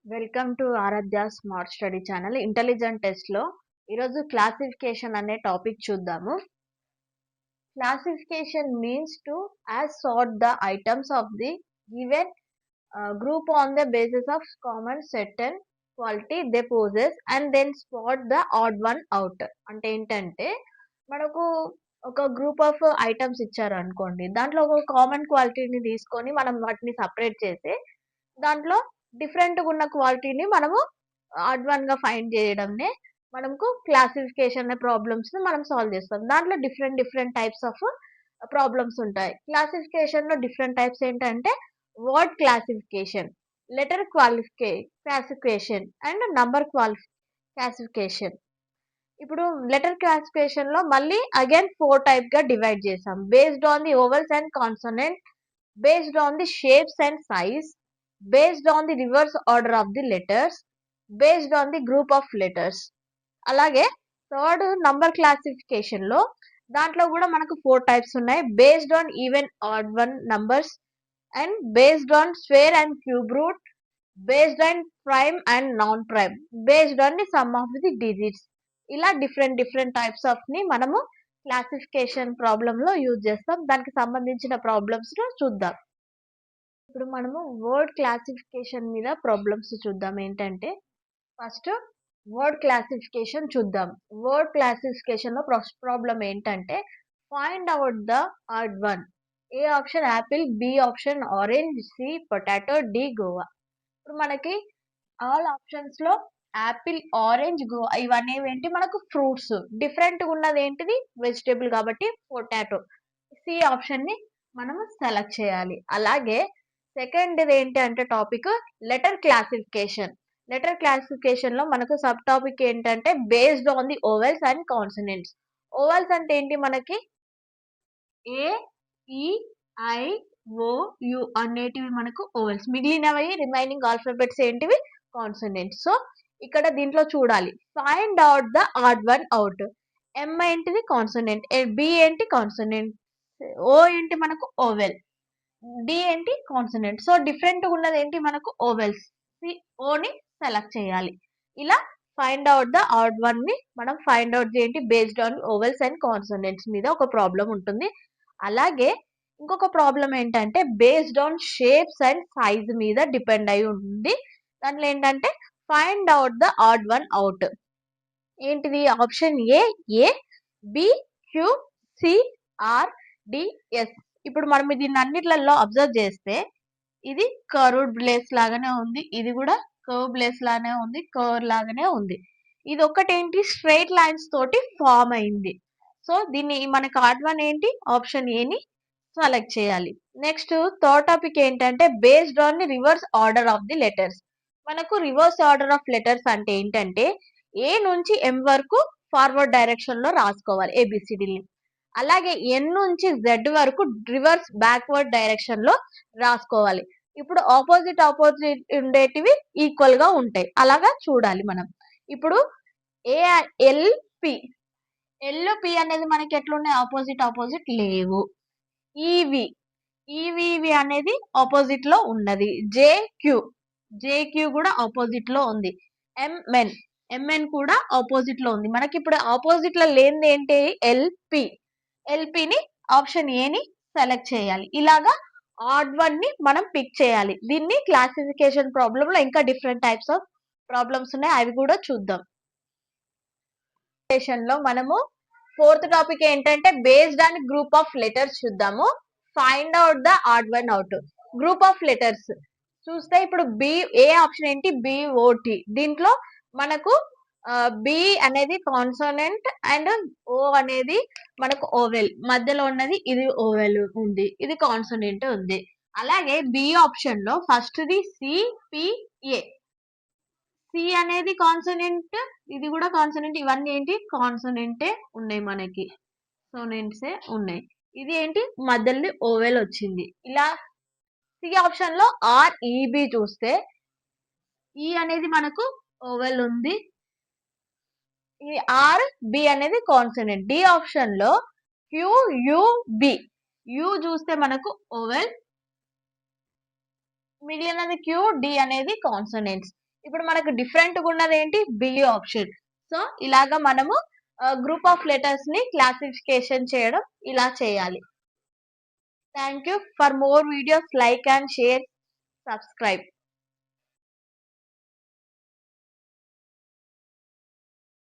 Welcome to Aaradhya smart study channel. Intelligent test లో ఈరోజు classification అనే టాపిక్ చూద్దాము. Classification means to as sort the items of the given group on the basis of common certain quality they possess and then spot the odd one out. అంటే ఏంటంటే మనకు ఒక group of items ఇచ్చారు అనుకోండి, దాంట్లో ఒక common క్వాలిటీని తీసుకొని మనం వాటిని సపరేట్ చేసి దాంట్లో డిఫరెంట్‌గా ఉన్న క్వాలిటీని మనము ఆడ్ వన్‌గా ఫైండ్ చేయడంనే మనకు క్లాసిఫికేషన్ అనే ప్రాబ్లమ్స్‌ని మనం సాల్వ్ చేస్తాం. దాంట్లో different different types of problems ఉంటాయి. క్లాసిఫికేషన్‌లో డిఫరెంట్ టైప్స్ ఏంటంటే word classification, letter classification and number classification. ఇప్పుడు లెటర్ క్లాసిఫికేషన్‌లో మళ్ళీ అగైన్ 4 టైప్‌గా డివైడ్ చేసాం. Based on the vowels and consonant, based on the shapes and size, based on the reverse order of the letters, based on the group of letters. అలాగే third number classification లో దాంట్లో కూడా మనకు 4 types ఉన్నాయి. Based on even odd one numbers and based on square and cube root, based on prime and non prime, based on the some of the digits. ఇలా different different types of ని మనము classification problem లో use చేస్తాం. దానికి సంబంధించిన problems చూద్దాం. ఇప్పుడు మనము వర్డ్ క్లాసిఫికేషన్ మీద ప్రాబ్లమ్స్ చూద్దాం. ఏంటంటే ఫస్ట్ వర్డ్ క్లాసిఫికేషన్ చూద్దాం. వర్డ్ క్లాసిఫికేషన్ లో ప్రాబ్లం ఏంటంటే find out the odd one. A option apple, B option orange, C potato, D Goa. ఇప్పుడు మనకి ఆల్ ఆప్షన్స్ లో యాపిల్, ఆరెంజ్, గోవా ఇవన్నీ ఏంటి మనకు ఫ్రూట్స్. డిఫరెంట్ గా ఉన్నది ఏంటిది వెజిటేబుల్ కాబట్టి పొటాటో. సి ఆప్షన్ ని మనం సెలెక్ట్ చేయాలి. అలాగే సెకండ్ ఏంటి అంటే topic letter classification. Letter classification లో మనకు సబ్ టాపిక్ ఏంటంటే based on the vowels and consonants. Vowels అంటే ఏంటి మనకి ఏ, ఈ, ఐ, ఓ, యు అనేటివి మనకు ఓవెల్స్. మిగిలినవి రిమైనింగ్ ఆల్ఫాబెట్స్ ఏంటివి కాన్సనెంట్స్. సో ఇక్కడ దీంట్లో చూడాలి find out the odd one out. M ఏంటిది కాన్సనెంట్, బి ఏంటి కాన్సనెంట్, ఓ ఏంటి మనకు ఓవెల్, డి ఏంటి కాన్సనెంట్. సో డిఫరెంట్ ఉన్నది ఏంటి మనకు ఓవెల్స్. ఓని సెలెక్ట్ చేయాలి. ఇలా find out the odd one ని మనం ఫైండ్ అవుట్ చేయండి based on vowels and consonants మీద ఒక ప్రాబ్లం ఉంటుంది. అలాగే ఇంకొక ప్రాబ్లం ఏంటంటే based on shapes and size మీద డిపెండ్ అయి ఉంటుంది. దాంట్లో ఏంటంటే find out the odd one out. ఏంటిది option A, B, Q, C, R, D, S. ఇప్పుడు మనం దీన్ని అన్నిట్లలో అబ్జర్వ్ చేస్తే ఇది కర్వ్డ్ బ్లేస్ లాగానే ఉంది, ఇది కూడా కర్వ్ బ్లేస్ లాగానే ఉంది, కర్వ్ లాగానే ఉంది. ఇది ఒక్కటేంటి స్ట్రైట్ లైన్స్ తోటి ఫామ్ అయింది. సో దీన్ని మనకి ఆడ్ వన్ ఏంటి ఆప్షన్ ఏని సెలెక్ట్ చేయాలి. నెక్స్ట్ థర్డ్ టాపిక్ ఏంటంటే based on the reverse order of the letters. మనకు రివర్స్ ఆర్డర్ ఆఫ్ లెటర్స్ అంటే ఏంటంటే ఏ నుంచి ఎం వరకు ఫార్వర్డ్ డైరెక్షన్ లో రాసుకోవాలి ఏబిసిడిని. అలాగే ఎన్ నుంచి జెడ్ వరకు రివర్స్ బ్యాక్వర్డ్ డైరెక్షన్ లో రాసుకోవాలి. ఇప్పుడు ఆపోజిట్ ఉండేటివి ఈక్వల్ గా ఉంటాయి. అలాగా చూడాలి మనం. ఇప్పుడు ఏ, ఎల్, పి. ఎల్, పి అనేది మనకి ఎట్లున్నాయి ఆపోజిట్ లేవు. ఈవి, ఈవి అనేది ఆపోజిట్ లో ఉన్నది. జేక్యూ కూడా ఆపోజిట్ లో ఉంది. ఎంఎన్ కూడా ఆపోజిట్ లో ఉంది. మనకి ఇప్పుడు ఆపోజిట్ లో లేనిది ఏంటి ఎల్పిని ఆప్షన్ ఏని సెలెక్ట్ చేయాలి. ఇలాగా ఆడ్ వన్ ని మనం పిక్ చేయాలి. దీన్ని క్లాసిఫికేషన్ ప్రాబ్లమ్ లో ఇంకా డిఫరెంట్ టైప్స్ ఆఫ్ ప్రాబ్లమ్స్ ఉన్నాయి, అవి కూడా చూద్దాం. లో మనము ఫోర్త్ టాపిక్ ఏంటంటే based on group of letters చూద్దాము. Find out the odd one out. Group of letters చూస్తే ఇప్పుడు ఏ ఆప్షన్ ఏంటి బిఓటి. దీంట్లో మనకు బి అనేది కాన్సోనెంట్ అండ్ ఓ అనేది మనకు ఓవెల్. మధ్యలో ఉన్నది ఇది ఓవెల్ ఉంది, ఇది కాన్సోనెంట్ ఉంది. అలాగే బి ఆప్షన్ లో ఫస్ట్ ది సిపిఏ. సి అనేది కాన్సోనెంట్, ఇది కూడా కాన్సోనెంట్. ఇవన్నీ ఏంటి కాన్సోనెంటే ఉన్నాయి మనకి, సోనెంట్సే ఉన్నాయి. ఇది ఏంటి మధ్యలో ఓవెల్ వచ్చింది. ఇలా సి ఆప్షన్ లో ఆర్ఈబి చూస్తే ఈ అనేది మనకు ఓవెల్ ఉంది, ఈ ఆర్ బి అనేది కాన్సోనెంట్. డి ఆప్షన్ లో క్యూయుబి, యు చూస్తే మనకు ఓవెల్, మిగిలినది క్యూ, డి అనేది కాన్సోనెంట్స్. ఇప్పుడు మనకు డిఫరెంట్‌గా ఉన్నది ఏంటి? B option. సో, ఇలాగ మనము గ్రూప్ ఆఫ్ లెటర్స్‌ని క్లాసిఫికేషన్ చేయడం ఇలా చేయాలి. Thank you. For more videos like and share, subscribe.